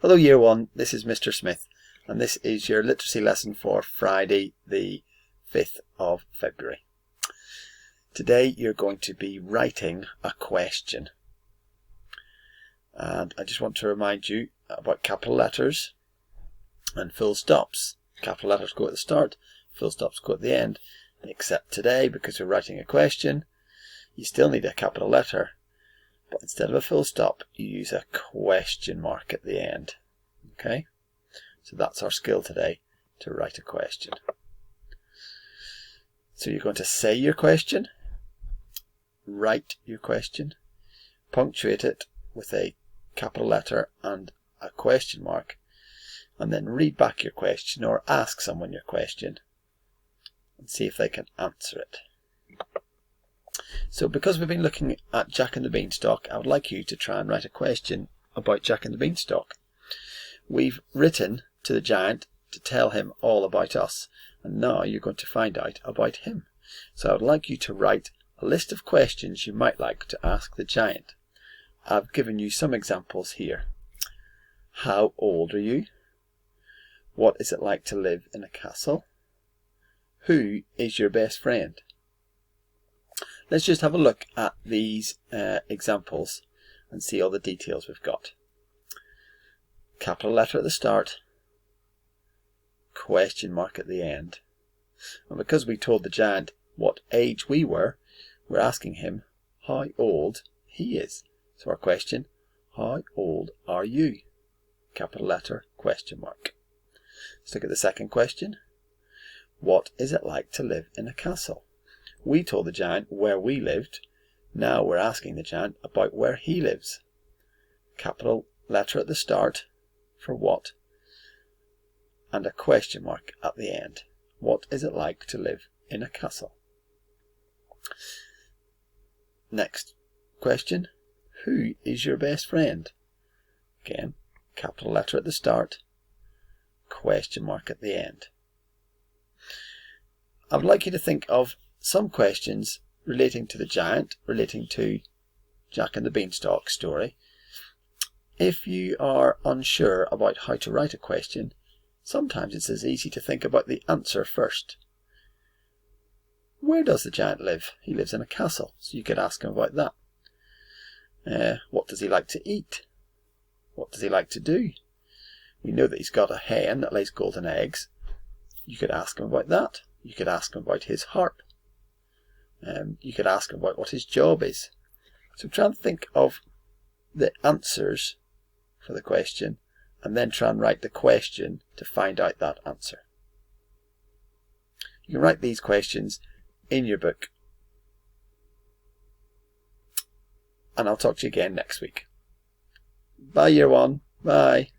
Hello Year 1, this is Mr. Smith and this is your literacy lesson for Friday the 5th of February. Today you're going to be writing a question, and I just want to remind you about capital letters and full stops. Capital letters go at the start, full stops go at the end, except today because we're writing a question you still need a capital letter. But instead of a full stop, you use a question mark at the end. Okay? So that's our skill today, to write a question. So you're going to say your question, write your question, punctuate it with a capital letter and a question mark, and then read back your question or ask someone your question and see if they can answer it. So because we've been looking at Jack and the Beanstalk, I would like you to try and write a question about Jack and the Beanstalk. We've written to the giant to tell him all about us, and now you're going to find out about him. So I would like you to write a list of questions you might like to ask the giant. I've given you some examples here. How old are you? What is it like to live in a castle? Who is your best friend? Let's just have a look at these examples and see all the details we've got. Capital letter at the start, question mark at the end. And because we told the giant what age we were, we're asking him how old he is. So our question, how old are you? Capital letter, question mark. Let's look at the second question. What is it like to live in a castle? We told the giant where we lived. Now we're asking the giant about where he lives. Capital letter at the start for what, and a question mark at the end. What is it like to live in a castle? Next question. Who is your best friend? Again, capital letter at the start, question mark at the end. I would like you to think of some questions relating to the giant, relating to Jack and the Beanstalk story. If you are unsure about how to write a question, sometimes it's as easy to think about the answer first. Where does the giant live? He lives in a castle, so you could ask him about that. What does he like to eat? What does he like to do? We know that he's got a hen that lays golden eggs. You could ask him about that. You could ask him about his harp. You could ask him about what his job is. So try and think of the answers for the question and then try and write the question to find out that answer. You can write these questions in your book. And I'll talk to you again next week. Bye Year 1. Bye.